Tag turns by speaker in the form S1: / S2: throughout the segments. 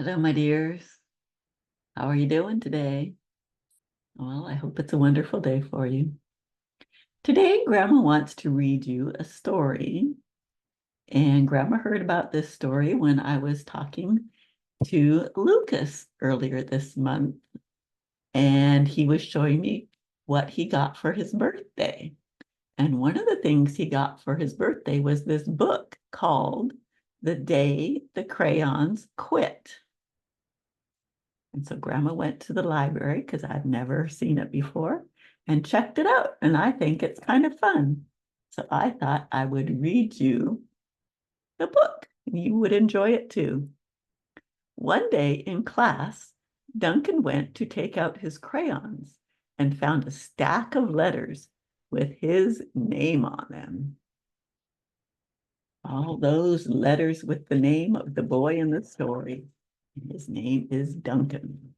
S1: Hello, my dears. How are you doing today? Well, I hope it's a wonderful day for you. Today, Grandma wants to read you a story, and Grandma heard about this story when I was talking to Lucas earlier this month, and he was showing me what he got for his birthday. And one of the things he got for his birthday was this book called The Day the Crayons Quit. And so Grandma went to the library because I've never seen it before and checked it out. And I think it's kind of fun. So I thought I would read you the book. You would enjoy it too. One day in class, Duncan went to take out his crayons and found a stack of letters with his name on them. All those letters with the name of the boy in the story. His name is Duncan.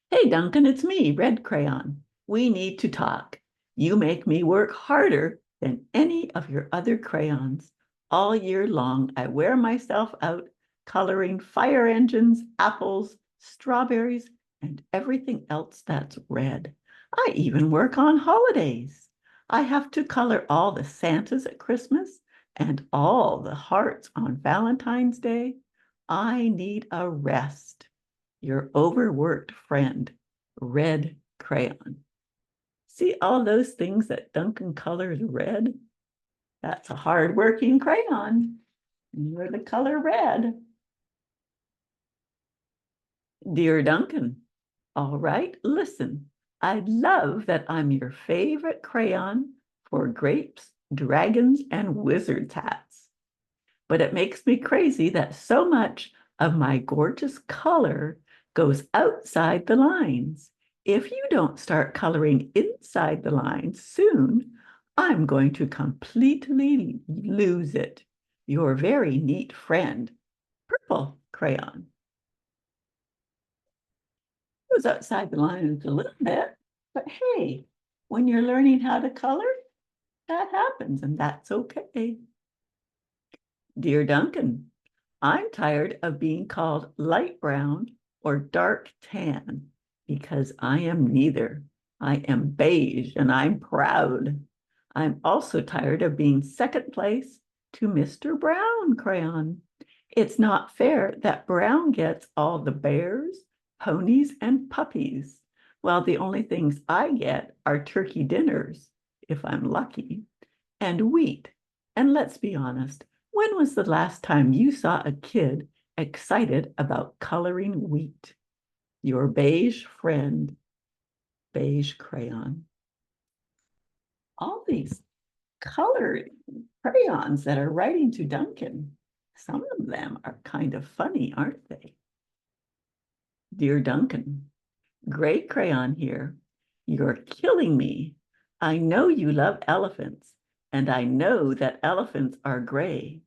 S1: Hey, Duncan, it's me, Red Crayon. We need to talk. You make me work harder than any of your other crayons. All year long, I wear myself out coloring fire engines, apples, strawberries, and everything else that's red. I even work on holidays. I have to color all the Santas at Christmas and all the hearts on Valentine's Day. I need a rest. Your overworked friend, Red Crayon. See all those things that Duncan colors red? That's a hard-working crayon. You're the color red. Dear Duncan, all right, listen. I love that I'm your favorite crayon for grapes, dragons, and wizards hats. But it makes me crazy that so much of my gorgeous color goes outside the lines. If you don't start coloring inside the lines soon, I'm going to completely lose it. Your very neat friend, Purple Crayon. Goes outside the lines a little bit, but hey, when you're learning how to color, that happens and that's okay. Dear Duncan, I'm tired of being called light brown or dark tan because I am neither. I am beige and I'm proud. I'm also tired of being second place to Mr. Brown Crayon. It's not fair that Brown gets all the bears, ponies, and puppies, while the only things I get are turkey dinners, if I'm lucky, and wheat. And let's be honest, when was the last time you saw a kid excited about coloring wheat? Your beige friend, Beige Crayon. All these colored crayons that are writing to Duncan, some of them are kind of funny, aren't they? Dear Duncan, Gray Crayon here. You're killing me. I know you love elephants, and I know that elephants are gray.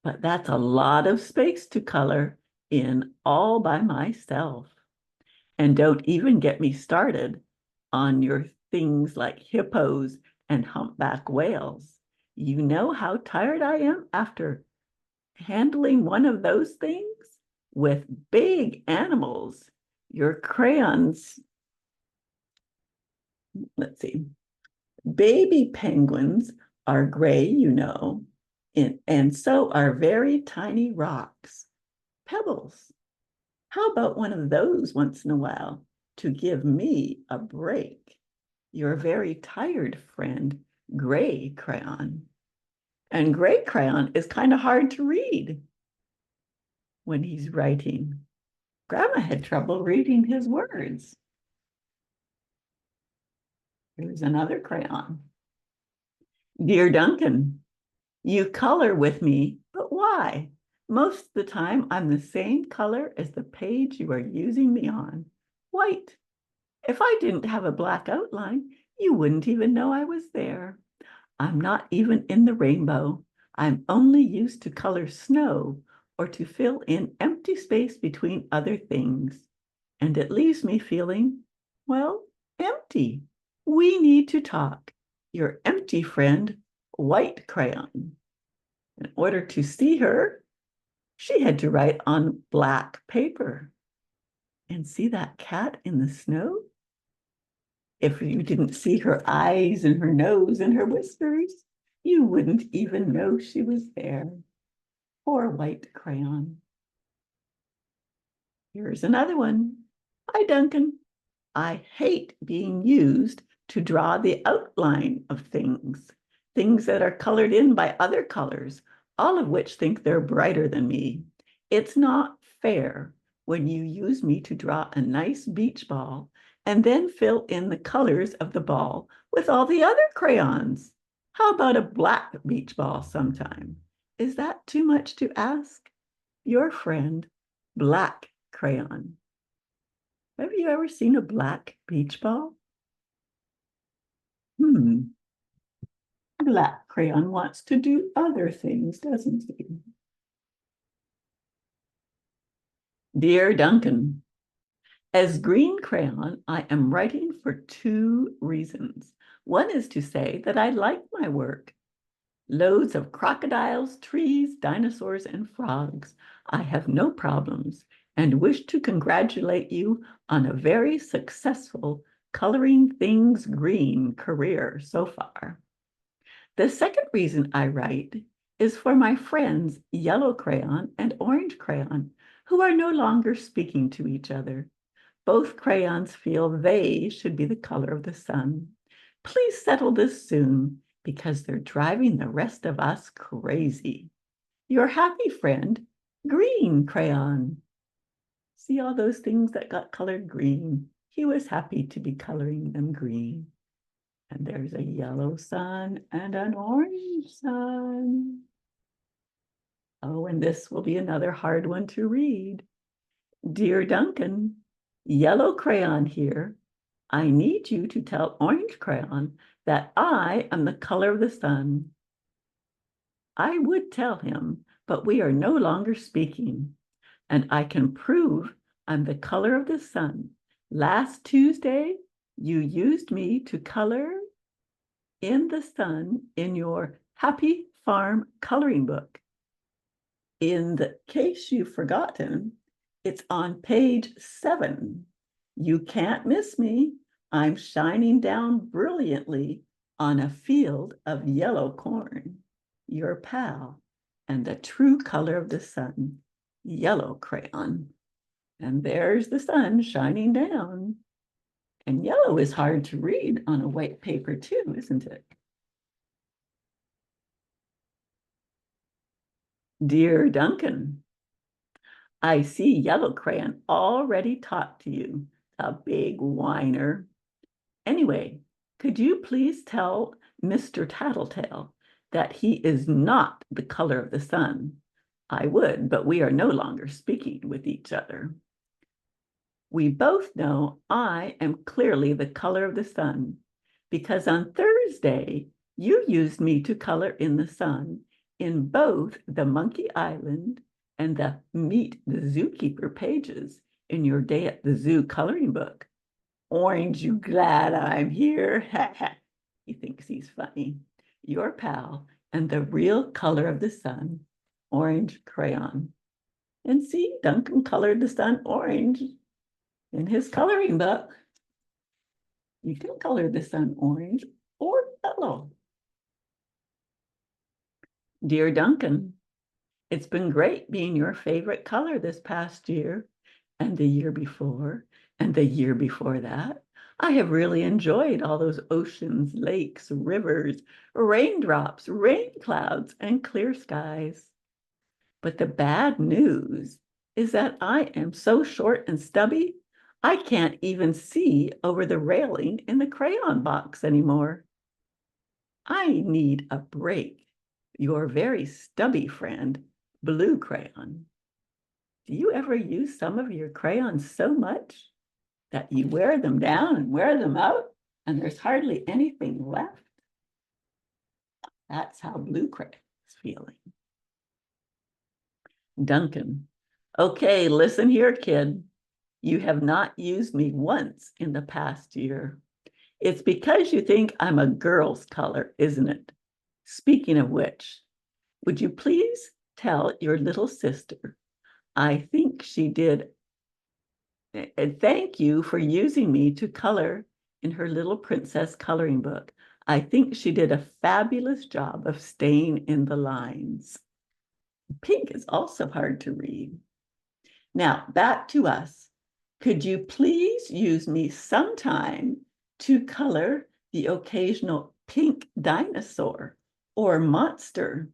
S1: But that's a lot of space to color in all by myself. And don't even get me started on your things like hippos and humpback whales. You know how tired I am after handling one of those things with big animals. Your crayons, let's see, baby penguins are gray, you know, and so are very tiny rocks, pebbles. How about one of those once in a while to give me a break? Your very tired friend, Gray Crayon. And Gray Crayon is kind of hard to read when he's writing. Grandma had trouble reading his words. Here's another crayon. Dear Duncan, you color with me, but why? Most of the time, I'm the same color as the page you are using me on, white. If I didn't have a black outline, you wouldn't even know I was there. I'm not even in the rainbow. I'm only used to color snow or to fill in empty space between other things. And it leaves me feeling, well, empty. We need to talk. Your empty friend, White Crayon. In order to see her, She had to write on black paper. And see that cat in the snow? If you didn't see her eyes and her nose and her whiskers, you wouldn't even know she was there. Poor white crayon. Here's another one. Hi, Duncan. I hate being used to draw the outline of things, things that are colored in by other colors, all of which think they're brighter than me. It's not fair when you use me to draw a nice beach ball and then fill in the colors of the ball with all the other crayons. How about a black beach ball sometime? Is that too much to ask? Your friend, Black Crayon. Have you ever seen a black beach ball? Black Crayon wants to do other things, doesn't he? Dear Duncan, as Green Crayon, I am writing for 2 reasons. One is to say that I like my work. Loads of crocodiles, trees, dinosaurs, and frogs. I have no problems and wish to congratulate you on a very successful coloring things green career so far. The second reason I write is for my friends Yellow Crayon and Orange Crayon, who are no longer speaking to each other. Both crayons feel they should be the color of the sun. Please settle this soon because they're driving the rest of us crazy. Your happy friend, Green Crayon. See all those things that got colored green? He was happy to be coloring them green. And there's a yellow sun and an orange sun. Oh, and this will be another hard one to read. Dear Duncan, Yellow Crayon here. I need you to tell Orange Crayon that I am the color of the sun. I would tell him, but we are no longer speaking, and I can prove I'm the color of the sun. Last Tuesday, you used me to color in the sun in your Happy Farm coloring book. In the case you've forgotten, it's on page 7. You can't miss me. I'm shining down brilliantly on a field of yellow corn. Your pal and the true color of the sun, Yellow Crayon. And there's the sun shining down. And yellow is hard to read on a white paper too, isn't it? Dear Duncan, I see Yellow Crayon already talked to you, a big whiner. Anyway, could you please tell Mr. Tattletale that he is not the color of the sun? I would, but we are no longer speaking with each other. We both know I am clearly the color of the sun because on Thursday, you used me to color in the sun in both the Monkey Island and the Meet the Zookeeper pages in your Day at the Zoo coloring book. Orange, you glad I'm here? He thinks he's funny. Your pal and the real color of the sun, Orange Crayon. And see, Duncan colored the sun orange in his coloring book. You can color the sun orange or yellow. Dear Duncan, it's been great being your favorite color this past year and the year before and the year before that. I have really enjoyed all those oceans, lakes, rivers, raindrops, rain clouds, and clear skies. But the bad news is that I am so short and stubby, I can't even see over the railing in the crayon box anymore. I need a break. Your very stubby friend, Blue Crayon. Do you ever use some of your crayons so much that you wear them down and wear them out and there's hardly anything left? That's how Blue Crayon is feeling. Duncan, okay, listen here, kid. You have not used me once in the past year. It's because you think I'm a girl's color, isn't it? Speaking of which, would you please tell your little sister, I think she did, and thank you for using me to color in her little princess coloring book. I think she did a fabulous job of staying in the lines. Pink is also hard to read. Now, back to us. Could you please use me sometime to color the occasional pink dinosaur or monster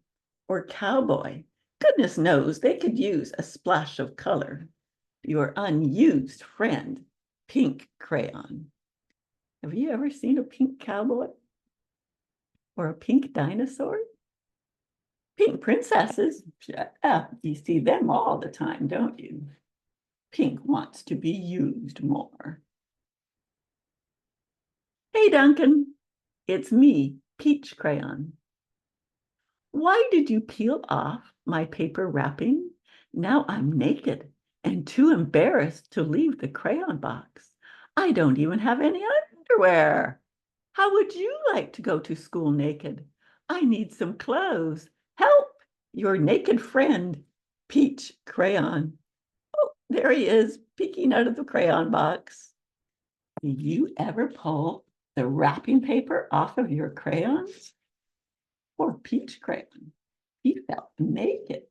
S1: or cowboy? Goodness knows they could use a splash of color. Your unused friend, Pink Crayon. Have you ever seen a pink cowboy or a pink dinosaur? Pink princesses, you see them all the time, don't you? Pink wants to be used more. Hey, Duncan, it's me, Peach Crayon. Why did you peel off my paper wrapping? Now I'm naked and too embarrassed to leave the crayon box. I don't even have any underwear. How would you like to go to school naked? I need some clothes. Help! Your naked friend, Peach Crayon. Oh, there he is, peeking out of the crayon box. Do you ever pull the wrapping paper off of your crayons? Poor Peach Crayon. He felt naked.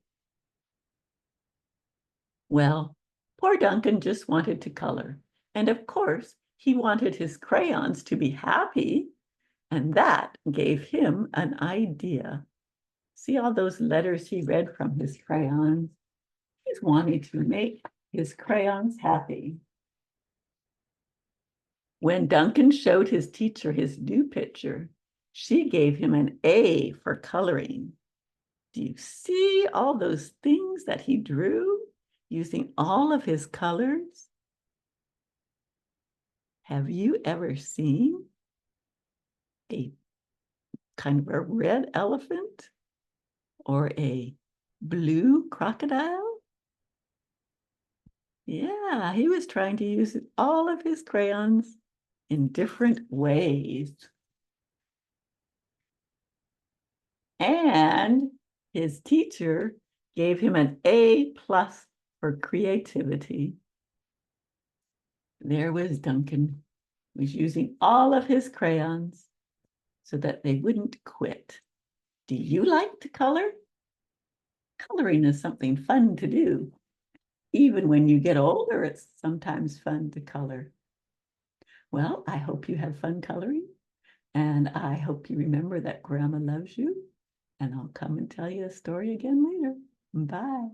S1: Well, poor Duncan just wanted to color. And of course, he wanted his crayons to be happy. And that gave him an idea. See all those letters he read from his crayons? He's wanting to make his crayons happy. When Duncan showed his teacher his new picture, she gave him an A for coloring. Do you see all those things that he drew using all of his colors? Have you ever seen a kind of a red elephant or a blue crocodile? Yeah, he was trying to use all of his crayons in different ways. And his teacher gave him an A+ for creativity. There was Duncan, was using all of his crayons so that they wouldn't quit. Do you like to color? Coloring is something fun to do. Even when you get older, it's sometimes fun to color. Well, I hope you have fun coloring, and I hope you remember that Grandma loves you, and I'll come and tell you a story again later. Bye.